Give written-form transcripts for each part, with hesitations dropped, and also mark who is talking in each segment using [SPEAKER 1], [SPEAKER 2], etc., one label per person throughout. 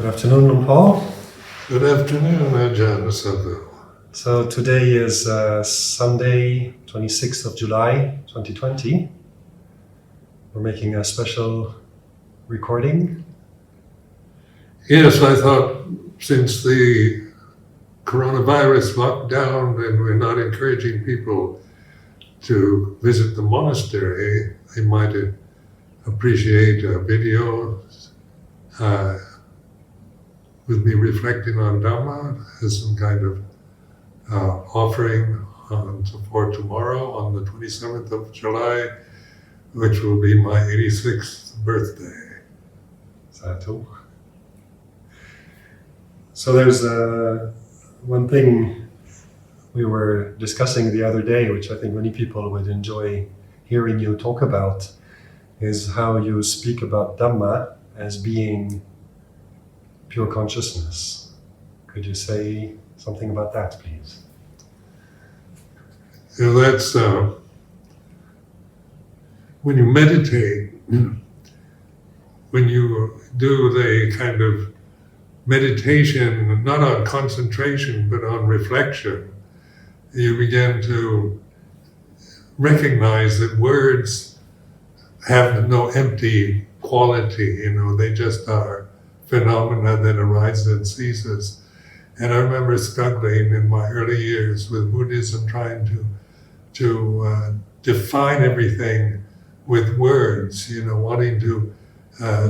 [SPEAKER 1] Good afternoon, Paul.
[SPEAKER 2] Good afternoon, Ajahn Sumedho.
[SPEAKER 1] So today is Sunday, 26th of July, 2020. We're making a special recording.
[SPEAKER 2] Yes, I thought since the coronavirus lockdown and we're not encouraging people to visit the monastery, they might appreciate a video with me reflecting on Dhamma as some kind of offering for tomorrow on the 27th of July, which will be my 86th birthday.
[SPEAKER 1] Sadhu. So there's one thing we were discussing the other day, which I think many people would enjoy hearing you talk about, is how you speak about Dhamma as being pure consciousness. Could you say something about that, please?
[SPEAKER 2] You know, that's when you meditate, when you do the kind of meditation, not on concentration, but on reflection, you begin to recognize that words have no empty quality, they just are phenomena that arises and ceases. And I remember struggling in my early years with Buddhism, trying to define everything with words, wanting to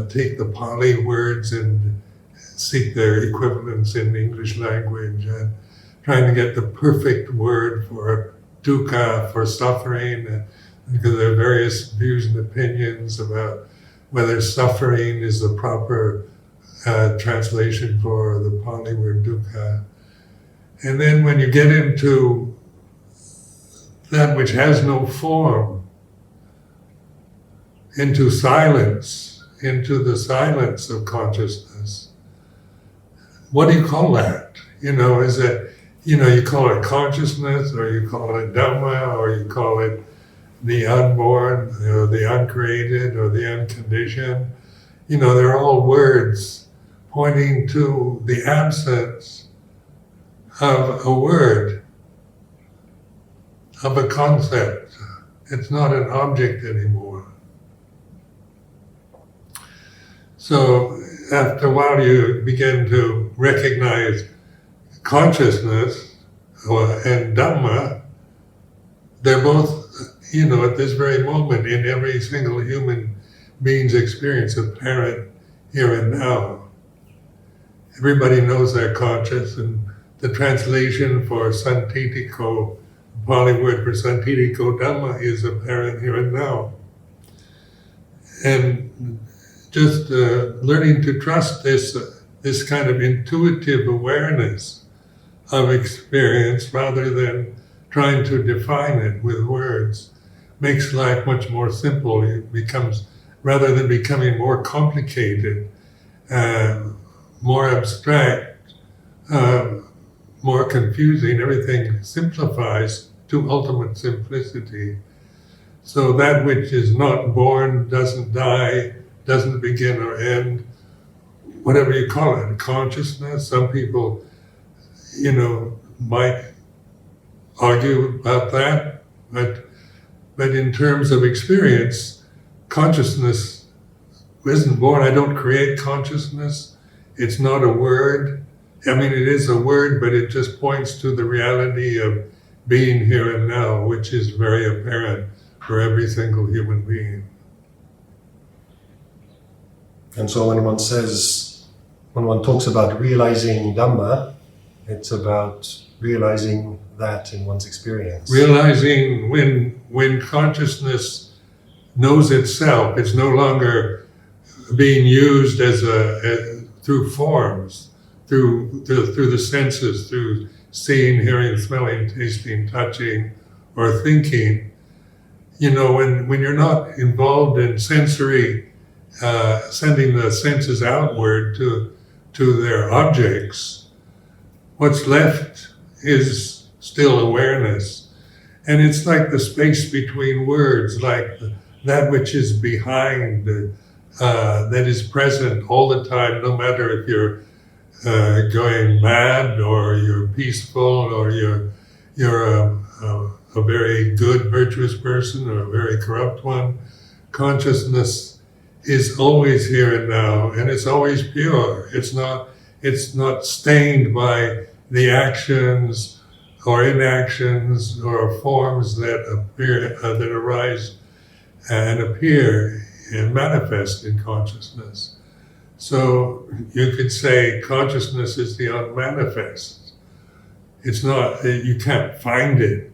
[SPEAKER 2] take the Pali words and seek their equivalents in the English language, and trying to get the perfect word for dukkha, for suffering, because there are various views and opinions about whether suffering is the proper translation for the Pali word dukkha. And then when you get into that which has no form, into silence, into the silence of consciousness, what do you call that? Is it, you call it consciousness, or you call it Dhamma, or you call it the unborn, or the uncreated, or the unconditioned. They're all words pointing to the absence of a word, of a concept. It's not an object anymore. So after a while you begin to recognize consciousness and Dhamma. They're both, at this very moment in every single human being's experience, apparent here and now. Everybody knows they're conscious, and the translation for Santitiko, the Pali word for Santitiko Dhamma, is apparent here and now. And just learning to trust this kind of intuitive awareness of experience rather than trying to define it with words makes life much more simple. It becomes, rather than becoming more complicated, more abstract, more confusing, everything simplifies to ultimate simplicity. So that which is not born, doesn't die, doesn't begin or end, whatever you call it, consciousness. Some people, might argue about that, but in terms of experience, consciousness isn't born. I don't create consciousness. It's not a word. I mean, it is a word, but it just points to the reality of being here and now, which is very apparent for every single human being.
[SPEAKER 1] And so when one talks about realizing Dhamma, it's about realizing that in one's experience.
[SPEAKER 2] Realizing when consciousness knows itself, it's no longer being used as through forms, through the senses, through seeing, hearing, smelling, tasting, touching, or thinking. When you're not involved in sensory, sending the senses outward to their objects, what's left is still awareness. And it's like the space between words, like that which is behind, that is present all the time, no matter if you're going mad, or you're peaceful, or you're a very good, virtuous person, or a very corrupt one. Consciousness is always here and now, and it's always pure. It's not stained by the actions or inactions or forms that appear, that arise and appear and manifest in consciousness. So you could say consciousness is the unmanifest. It's not, you can't find it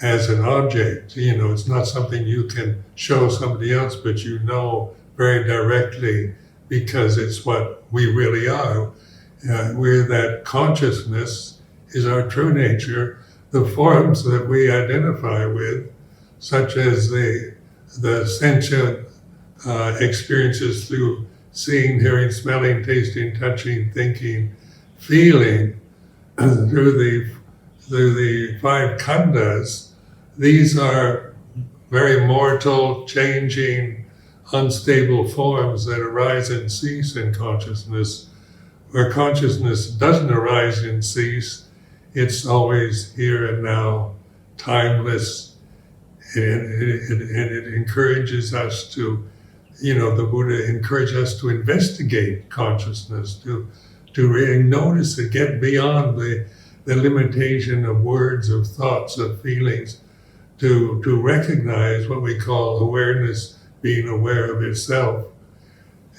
[SPEAKER 2] as an object. It's not something you can show somebody else, but you know very directly, because it's what we really are. We're that consciousness is our true nature. The forms that we identify with, such as the sentient experiences through seeing, hearing, smelling, tasting, touching, thinking, feeling, through the five khandhas, these are very mortal, changing, unstable forms that arise and cease in consciousness. Where consciousness doesn't arise and cease, it's always here and now, timeless, and it encourages us to, the Buddha encouraged us to investigate consciousness, to really notice it, get beyond the limitation of words, of thoughts, of feelings, to recognize what we call awareness, being aware of itself.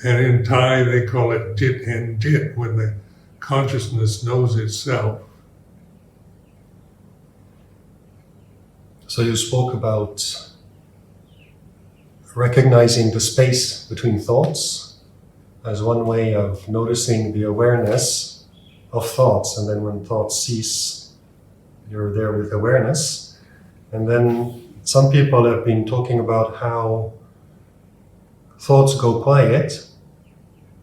[SPEAKER 2] And in Thai they call it jit and jit, when the consciousness knows itself.
[SPEAKER 1] So you spoke about recognizing the space between thoughts as one way of noticing the awareness of thoughts, and then when thoughts cease, you're there with awareness. And then some people have been talking about how thoughts go quiet,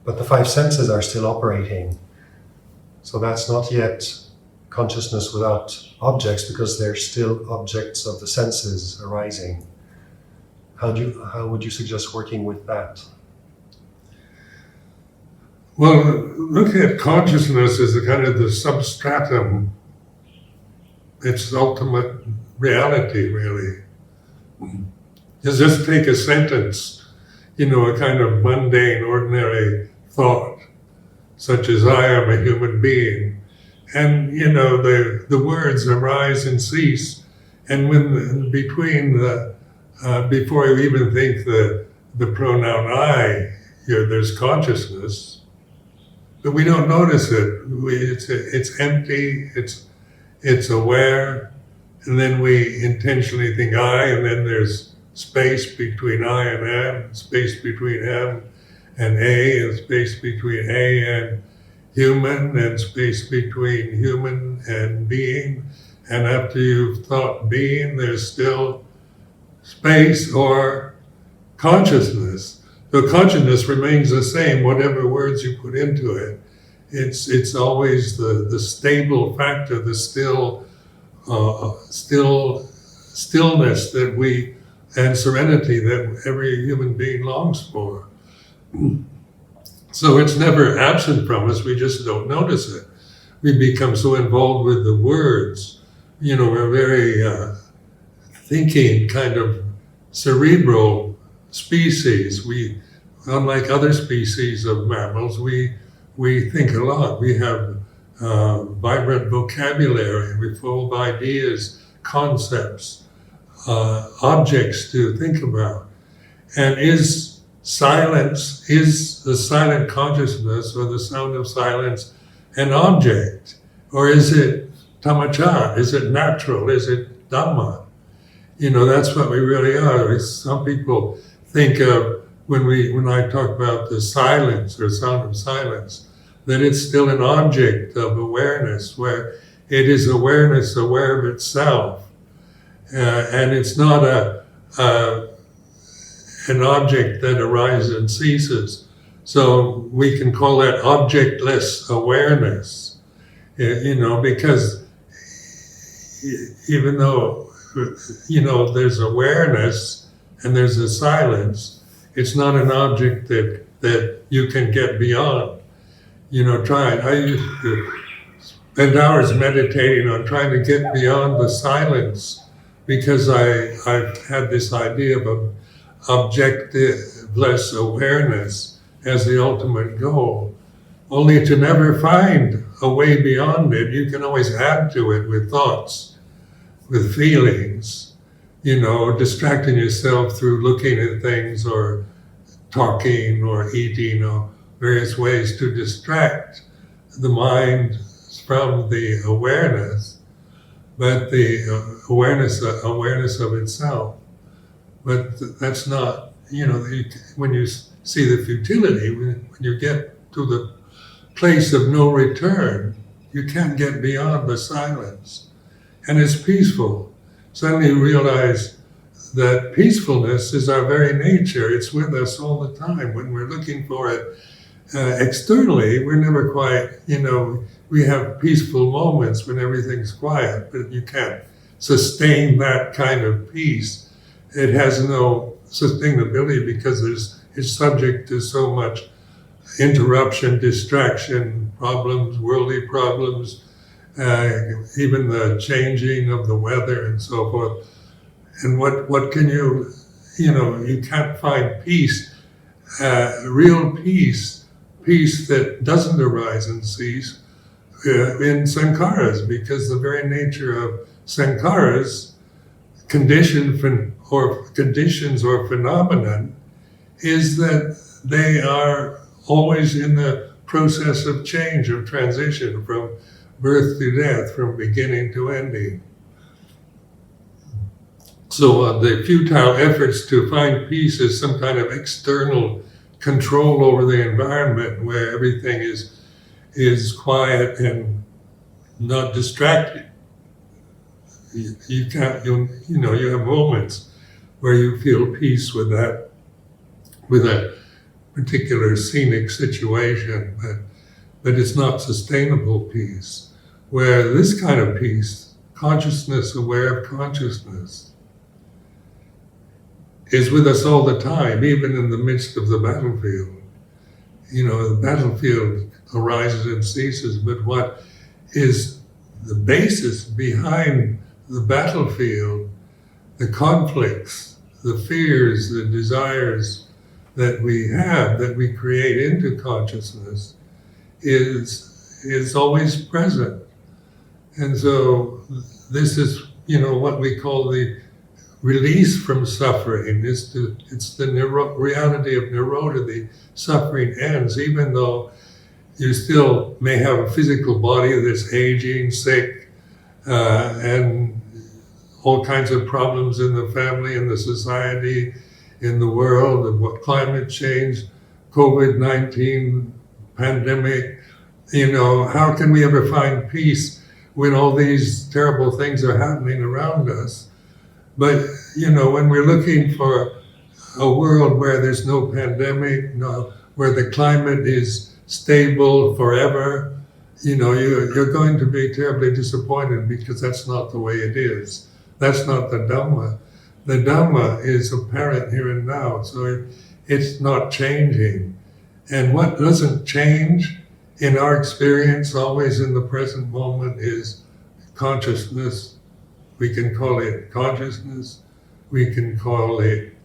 [SPEAKER 1] but the five senses are still operating. So that's not yet consciousness without objects, because they're still objects of the senses arising. How would you suggest working with that?
[SPEAKER 2] Well, look at consciousness as a kind of the substratum. It's ultimate reality, really. Just take a sentence, a kind of mundane, ordinary thought, such as I am a human being. And, the words arise and cease. And when before you even think the pronoun I, there's consciousness, but we don't notice it. It's empty, it's aware, and then we intentionally think I, and then there's space between I and am, space between M and A, and space between A and human, and space between human and being. And after you've thought being, there's still space or consciousness. So consciousness remains the same, whatever words you put into it. It's always the stable factor, the stillness that we, and serenity that every human being longs for. So it's never absent from us, we just don't notice it. We become so involved with the words. We're very thinking, kind of cerebral species. We, unlike other species of mammals, we think a lot. We have vibrant vocabulary. We're full of ideas, concepts, objects to think about. And is the silent consciousness, or the sound of silence, an object? Or is it Dhammacha? Is it natural? Is it Dhamma? That's what we really are. Some people think of, when I talk about the silence or sound of silence, that it's still an object of awareness, where it is awareness aware of itself. And it's not an object that arises and ceases. So we can call that objectless awareness, because even though, there's awareness and there's a silence, it's not an object that you can get beyond. trying. I used to spend hours meditating on trying to get beyond the silence because I've had this idea of objectiveless awareness as the ultimate goal, only to never find a way beyond it. You can always add to it with thoughts, with feelings, distracting yourself through looking at things or talking or eating or various ways to distract the mind from the awareness, but the awareness of itself. But that's not, when you see the futility, when you get to the place of no return, you can't get beyond the silence. And it's peaceful. Suddenly you realize that peacefulness is our very nature. It's with us all the time. When we're looking for it externally, we're never quite, we have peaceful moments when everything's quiet, but you can't sustain that kind of peace. It has no sustainability because it's subject to so much interruption, distraction, problems, worldly problems, even the changing of the weather and so forth. And what can you can't find peace, real peace that doesn't arise and cease in sankharas, because the very nature of sankharas, conditions or phenomenon, is that they are always in the process of change, of transition from birth to death, from beginning to ending. So the futile efforts to find peace is some kind of external control over the environment where everything is quiet and not distracted. You have moments where you feel peace with that particular scenic situation, but it's not sustainable peace. Where this kind of peace, consciousness aware of consciousness, is with us all the time, even in the midst of the battlefield. The battlefield arises and ceases, but what is the basis behind the battlefield, the conflicts, the fears, the desires that we have, that we create into consciousness, is always present. And so this is, what we call the release from suffering. It's the reality of nirodha. The suffering ends, even though you still may have a physical body that's aging, sick, and all kinds of problems in the family, in the society, in the world, of what climate change, COVID-19 pandemic. How can we ever find peace when all these terrible things are happening around us? But, when we're looking for a world where there's no pandemic, where the climate is stable forever, you're going to be terribly disappointed, because that's not the way it is. That's not the Dhamma. The Dhamma is apparent here and now, so it's not changing. And what doesn't change in our experience, always in the present moment, is consciousness. We can call it consciousness. We can call it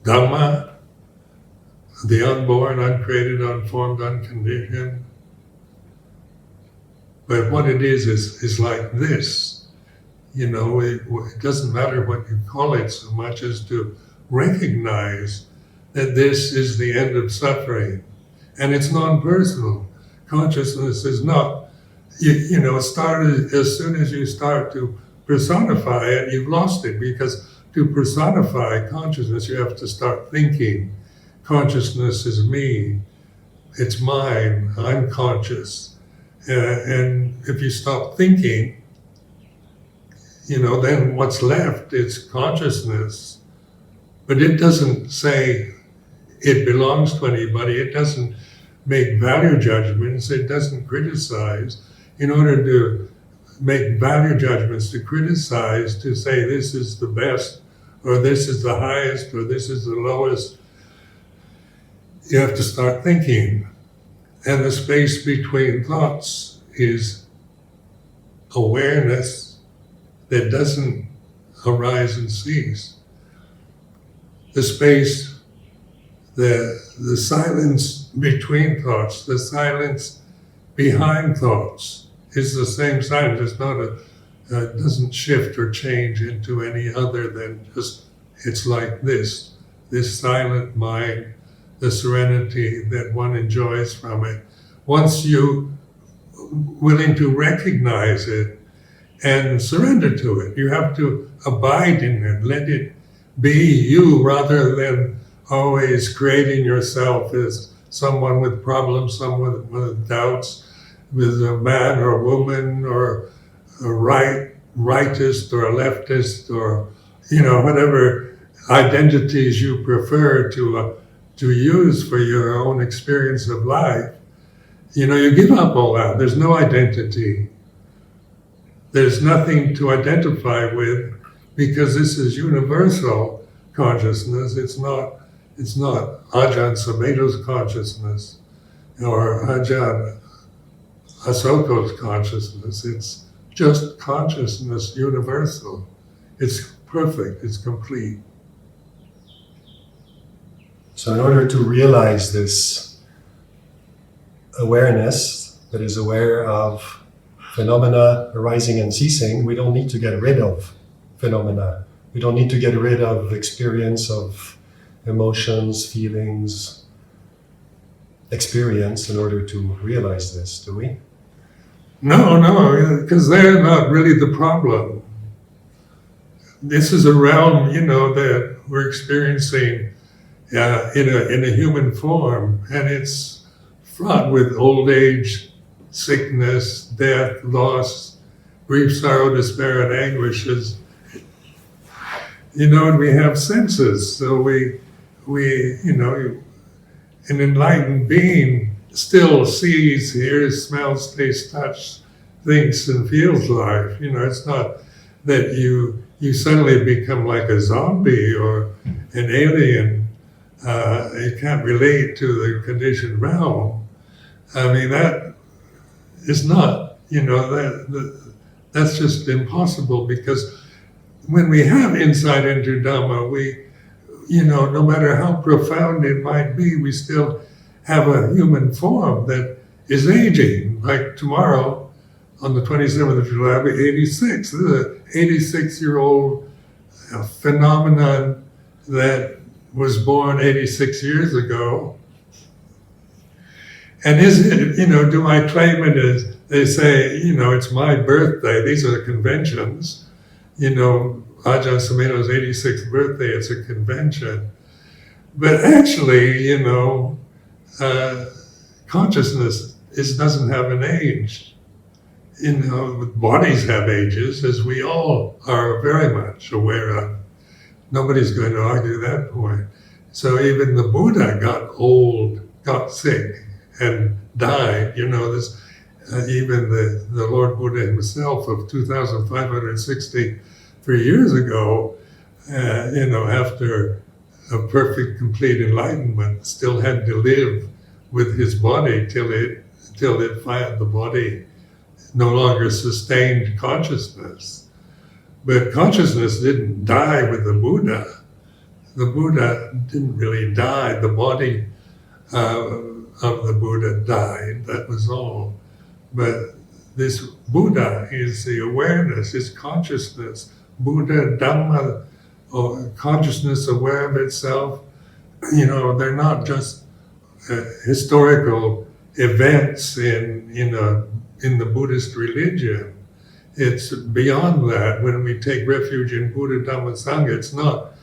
[SPEAKER 2] Dhamma, the unborn, uncreated, unformed, unconditioned. But what it is like this. It doesn't matter what you call it so much as to recognize that this is the end of suffering. And it's non-personal. Consciousness is not, started as soon as you start to personify it, you've lost it, because to personify consciousness, you have to start thinking. Consciousness is me, it's mine, I'm conscious. And if you stop thinking, then what's left is consciousness. But it doesn't say it belongs to anybody. It doesn't make value judgments. It doesn't criticize. In order to make value judgments, to criticize, to say this is the best, or this is the highest, or this is the lowest, you have to start thinking. And the space between thoughts is awareness that doesn't arise and cease. The space, the silence between thoughts, the silence behind thoughts is the same silence. It's not it doesn't shift or change into any other than just, it's like this silent mind, the serenity that one enjoys from it. Once you willing to recognize it and surrender to it, you have to abide in it, let it be you rather than always creating yourself as someone with problems, someone with doubts, with a man or a woman or a rightist or a leftist or, whatever identities you prefer to use for your own experience of life. You give up all that. There's no identity. There's nothing to identify with because this is universal consciousness. It's not Ajahn Sumedho's consciousness or Ajahn Asoka's consciousness. It's just consciousness, universal. It's perfect, it's complete.
[SPEAKER 1] So in order to realize this awareness that is aware of phenomena arising and ceasing, we don't need to get rid of phenomena. We don't need to get rid of experience of emotions, feelings, experience in order to realize this, do we?
[SPEAKER 2] No, because they're not really the problem. This is a realm, that we're experiencing in a human form, and it's fraught with old age, sickness, death, loss, grief, sorrow, despair, and anguishes. And we have senses, so we an enlightened being still sees, hears, smells, tastes, touches, thinks, and feels life. It's not that you suddenly become like a zombie or an alien. You can't relate to the conditioned realm. That is not, that's just impossible, because when we have insight into Dhamma, we, no matter how profound it might be, we still have a human form that is aging. Like tomorrow, on the 27th of July, I'll be 86. This is an 86-year-old phenomenon that was born 86 years ago. And is it, do I claim it as, they say, it's my birthday, these are conventions. Ajahn Sumedho's 86th birthday, it's a convention. But actually, consciousness doesn't have an age. Bodies have ages, as we all are very much aware of. Nobody's going to argue that point. So even the Buddha got old, got sick, and died. Even the Lord Buddha himself of 2,563 years ago, after a perfect, complete enlightenment, still had to live with his body till the body no longer sustained consciousness. But consciousness didn't die with the Buddha. The Buddha didn't really die. The body of the Buddha died, that was all. But this Buddha is the awareness, is consciousness. Buddha, Dhamma, or consciousness aware of itself. They're not just historical events in the Buddhist religion. It's beyond that. When we take refuge in Buddha, Dhamma, Sangha, it's not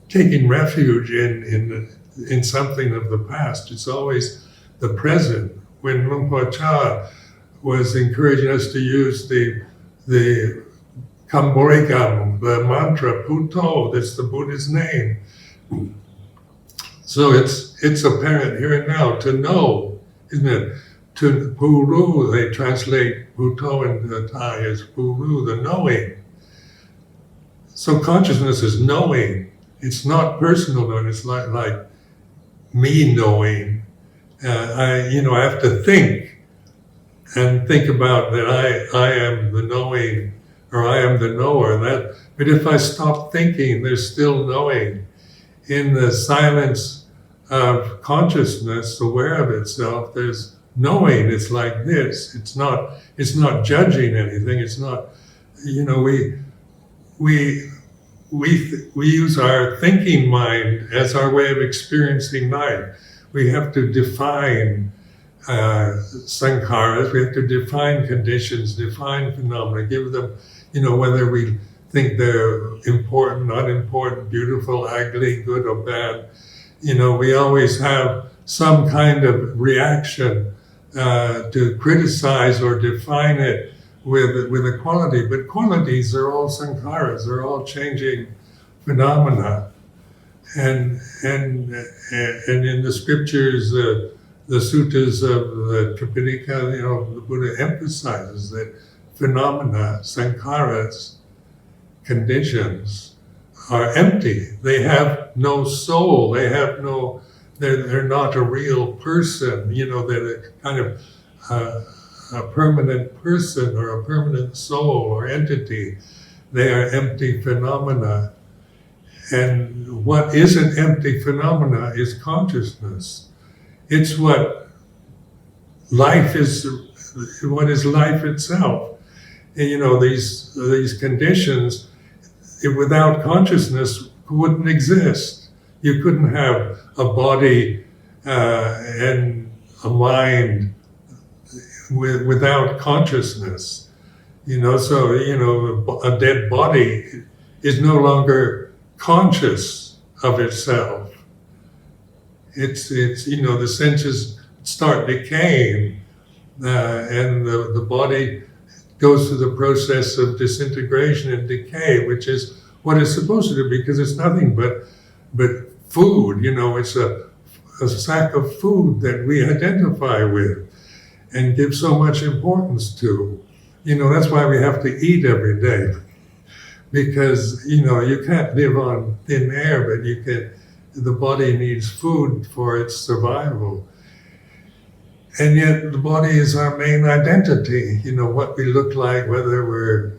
[SPEAKER 2] taking refuge in something of the past. It's always the present. When Luang Por Chah was encouraging us to use the Kamborikam, the mantra Puto, that's the Buddha's name. So it's apparent here and now to know, isn't it? To Puru, they translate Puto into Thai as Puru, the knowing. So consciousness is knowing. It's not personal knowing. It's like me knowing. I have to think about that I am the knowing, or I am the knower. But if I stop thinking, there's still knowing. In the silence of consciousness, aware of itself, there's knowing. It's like this. It's not judging anything. It's not, we use our thinking mind as our way of experiencing life. We have to define sankharas, we have to define conditions, define phenomena, give them, whether we think they're important, not important, beautiful, ugly, good or bad. We always have some kind of reaction to criticize or define it with a quality. But qualities are all sankharas, they're all changing phenomena. And in the scriptures, the suttas of the Tripitaka, the Buddha emphasizes that phenomena, sankharas, conditions, are empty. They have no soul. They have no. They're not a real person. They're kind of a permanent person or a permanent soul or entity. They are empty phenomena. And what is an empty phenomena is consciousness. It's what life is. What is life itself? And, these conditions, without consciousness, wouldn't exist. You couldn't have a body and a mind without consciousness. So a dead body is no longer conscious of itself. It's the senses start decaying, and the body goes through the process of disintegration and decay, which is what it's supposed to do, because it's nothing but food. It's a sack of food that we identify with and give so much importance to. That's why we have to eat every day, because you can't live on thin air, but the body needs food for its survival. And yet the body is our main identity, what we look like, whether we're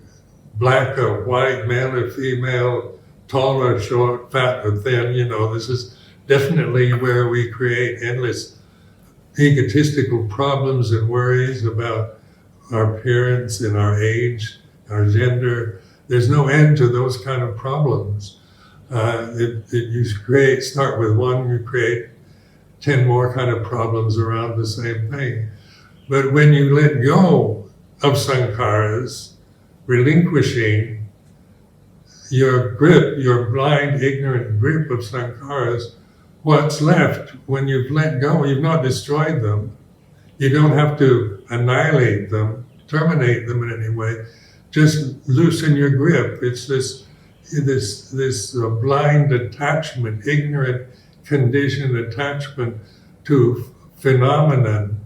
[SPEAKER 2] black or white, male or female, tall or short, fat or thin. This is definitely where we create endless egotistical problems and worries about our appearance and our age, our gender. There's no end to those kind of problems. You start with one, you create 10 more kind of problems around the same thing. But when you let go of sankharas, relinquishing your grip, your blind, ignorant grip of sankharas, what's left when you've let go? You've not destroyed them. You don't have to annihilate them, terminate them in any way. Just loosen your grip. It's this blind attachment, ignorant, conditioned attachment to phenomenon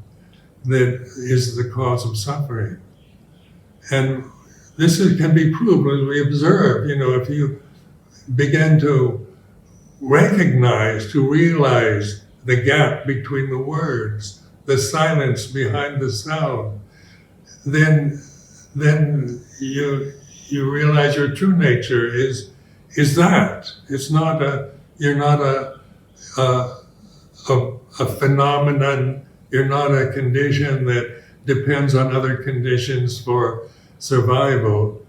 [SPEAKER 2] that is the cause of suffering. And this can be proved as we observe. If you begin to recognize, to realize the gap between the words, the silence behind the sound, then you realize your true nature is that. It's not you're not a phenomenon. You're not a condition that depends on other conditions for survival.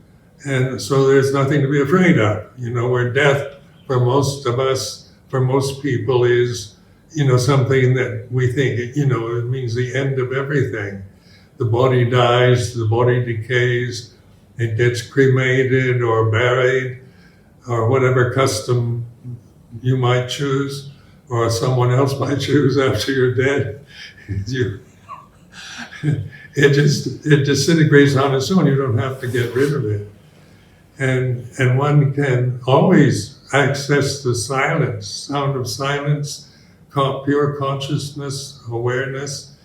[SPEAKER 2] And so there's nothing to be afraid of. Where death for most of us, for most people, is, something that we think, it means the end of everything. The body dies, the body decays, it gets cremated or buried, or whatever custom you might choose, or someone else might choose after you're dead. It disintegrates on its own. You don't have to get rid of it. And one can always access the silence, sound of silence, pure consciousness, awareness,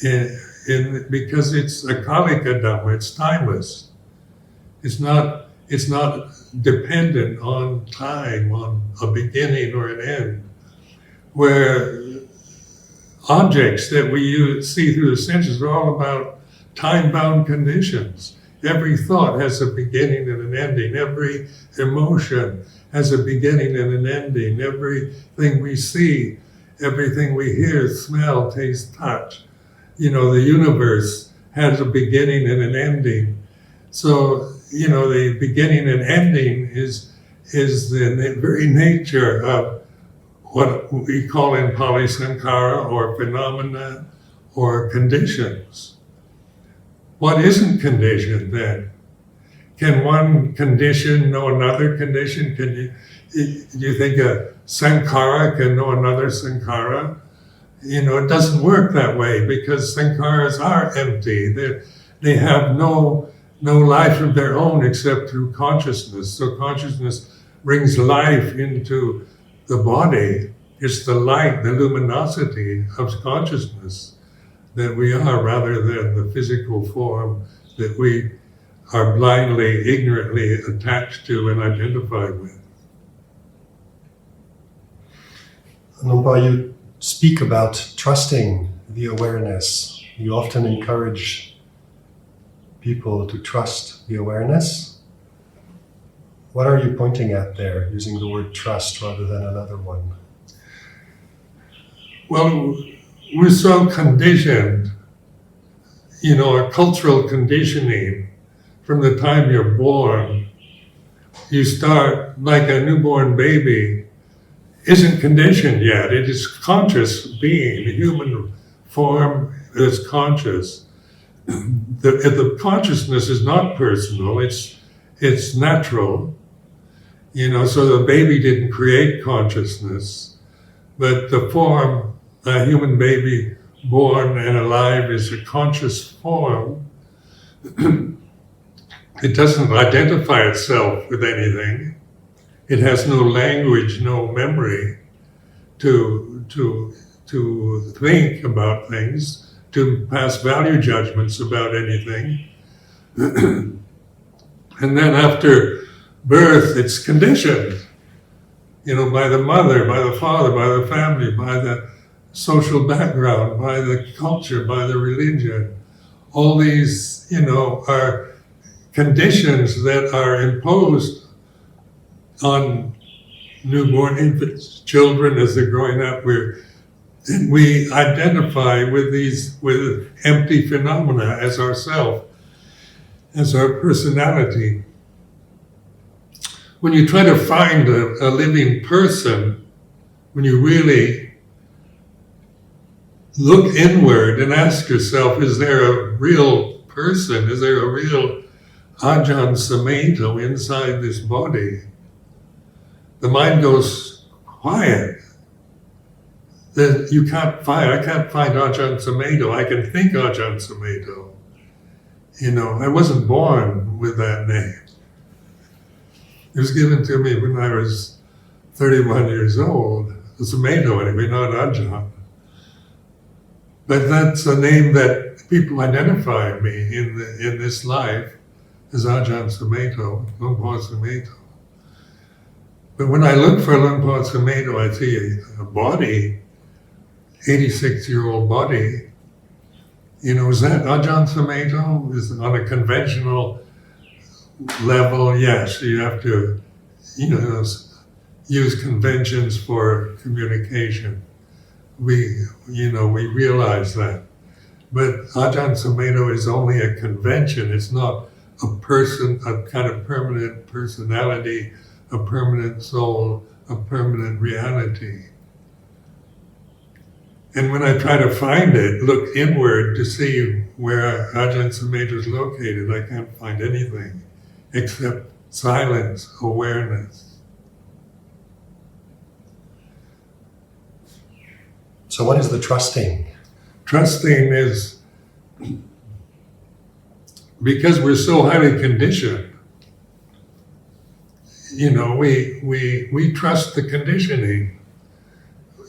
[SPEAKER 2] because it's a kalika Dhamma, it's timeless. It's not dependent on time, on a beginning or an end. Where objects that we see through the senses are all about time-bound conditions. Every thought has a beginning and an ending. Every emotion has a beginning and an ending. Everything we see, everything we hear, smell, taste, touch. The universe has a beginning and an ending. So, the beginning and ending is the very nature of what we call in Pali Sankara, or phenomena, or conditions. What isn't conditioned then? Can one condition know another condition? Do you think a sankhara can know another sankhara? It doesn't work that way, because sankharas are empty. They have no life of their own except through consciousness. So consciousness brings life into the body. It's the light, the luminosity of consciousness that we are, rather than the physical form that we are blindly, ignorantly attached to and identified with.
[SPEAKER 1] Lungpa, you speak about trusting the awareness. You often encourage people to trust the awareness. What are you pointing at there, using the word trust rather than another one?
[SPEAKER 2] Well, we're so conditioned, a cultural conditioning. From the time you're born, you start like a newborn baby isn't conditioned yet. It is conscious being. The human form is conscious. The consciousness is not personal. It's natural. So the baby didn't create consciousness, but the form, a human baby born and alive, is a conscious form. It doesn't identify itself with anything. It has no language, no memory to think about things, to pass value judgments about anything. And then after birth, it's conditioned, by the mother, by the father, by the family, by the social background, by the culture, by the religion. All these, are conditions that are imposed on newborn infants, children as they're growing up. We identify with empty phenomena as ourself, as our personality. When you try to find a living person, when you really look inward and ask yourself, is there a real person? Is there a real Ajahn Sumedho inside this body? The mind goes quiet. Then I can't find Ajahn Sumedho. I can think Ajahn Sumedho. I wasn't born with that name. It was given to me when I was 31 years old. Sumedho anyway, not Ajahn. But that's a name that people identify me in this life as Ajahn Sumedho, Lungpa Sumedho. But when I look for Lungpa Sumedho, I see a body, 86-year-old body. Is that Ajahn Sumedho? Is it on a conventional level? Yes, you have to, use conventions for communication. We realize that. But Ajahn Sumedho is only a convention. It's not a person, a kind of permanent personality, a permanent soul, a permanent reality. And when I try to find it, look inward to see where Ajahn Sumedho is located, I can't find anything except silence, awareness.
[SPEAKER 1] So what is the trusting?
[SPEAKER 2] Trusting is, because we're so highly conditioned, we trust the conditioning.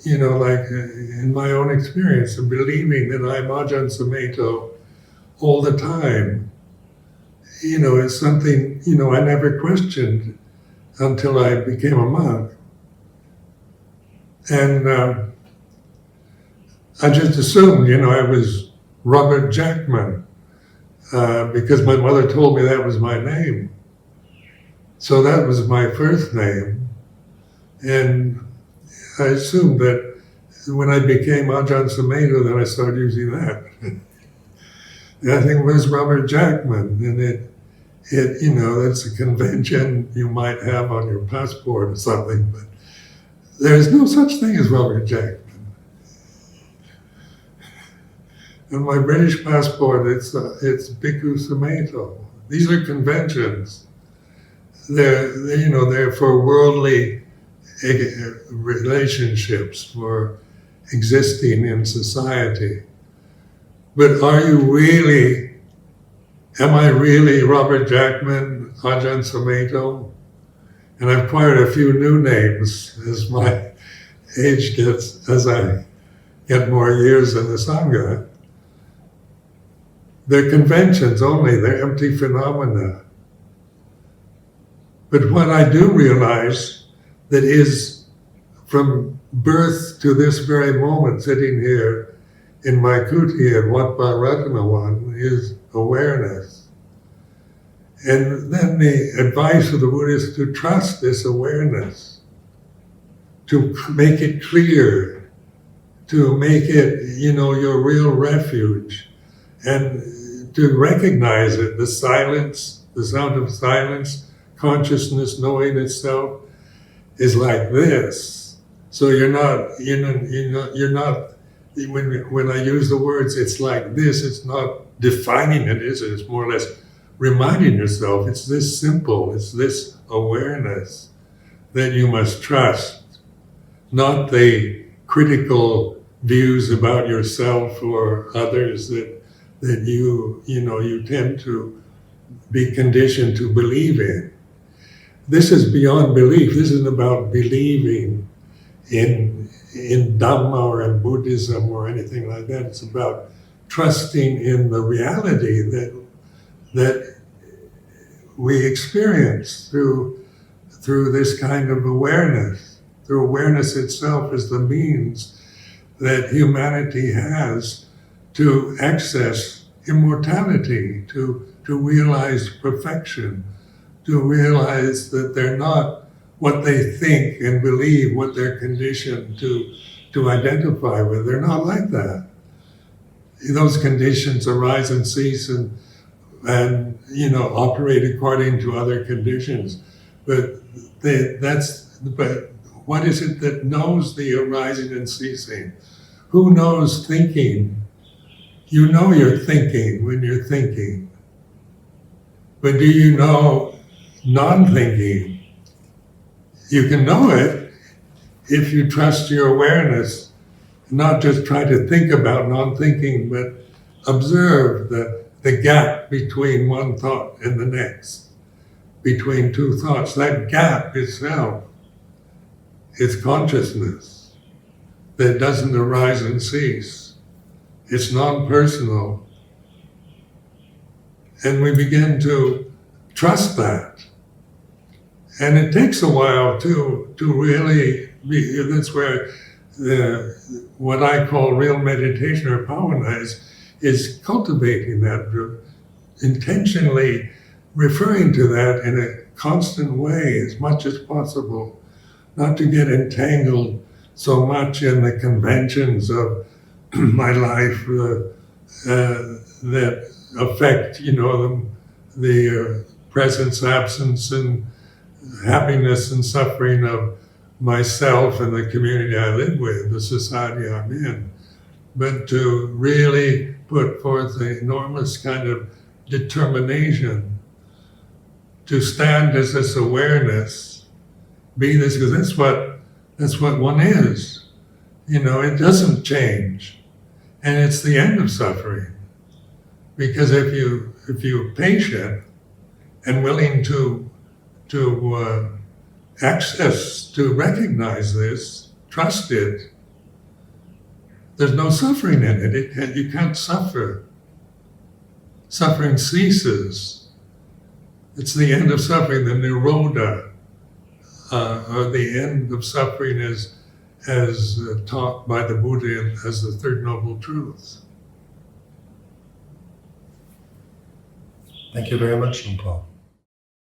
[SPEAKER 2] Like in my own experience of believing that I'm Ajahn Sumedho all the time, is something, I never questioned until I became a monk. And I just assumed, I was Robert Jackman, because my mother told me that was my name. So that was my first name. And I assumed that when I became Ajahn Sumedho, then I started using that. And I think it was Robert Jackman, and it that's a convention you might have on your passport or something, but there's no such thing as Robert Jackman. And my British passport, it's Bhikkhu Sumedho. These are conventions. They're for worldly relationships, for existing in society. But am I really Robert Jackman, Ajahn Sumedho? And I've acquired a few new names as my age gets, as I get more years in the Sangha. They're conventions only, they're empty phenomena. But what I do realize that is from birth to this very moment, sitting here in my kuti at Wat Pa Ratanawan, is awareness. And then the advice of the Buddhists to trust this awareness, to make it clear, to make it, your real refuge, and to recognize it, the silence, the sound of silence, consciousness knowing itself is like this. So you're not, when I use the words, it's like this, it's not defining it, is it? It's more or less reminding yourself, it's this simple, it's this awareness that you must trust, not the critical views about yourself or others that you tend to be conditioned to believe in. This is beyond belief. This isn't about believing in Dhamma or in Buddhism or anything like that. It's about trusting in the reality that we experience through this kind of awareness. Through awareness itself is the means that humanity has to access immortality, to realize perfection, to realize that they're not what they think and believe, what they're conditioned to identify with. They're not like that. Those conditions arise and cease and operate according to other conditions. But what is it that knows the arising and ceasing? Who knows thinking? You know you're thinking when you're thinking. But do you know non-thinking? You can know it if you trust your awareness, not just try to think about non-thinking, but observe the gap between one thought and the next, between two thoughts. That gap itself is consciousness that doesn't arise and cease. It's non-personal. And we begin to trust that. And it takes a while to really be, that's where what I call real meditation or bhavana is cultivating that, intentionally referring to that in a constant way as much as possible, not to get entangled so much in the conventions of my life that affect, the presence, absence, and happiness and suffering of myself and the community I live with, the society I'm in, but to really put forth an enormous kind of determination to stand as this awareness, be this, because that's what one is. It doesn't change. And it's the end of suffering. Because if you're patient and willing to access, to recognize this, trust it, there's no suffering in it. You can't suffer. Suffering ceases. It's the end of suffering, the nirodha, or the end of suffering is as taught by the Buddha as the Third Noble Truth.
[SPEAKER 1] Thank you very much, Paul.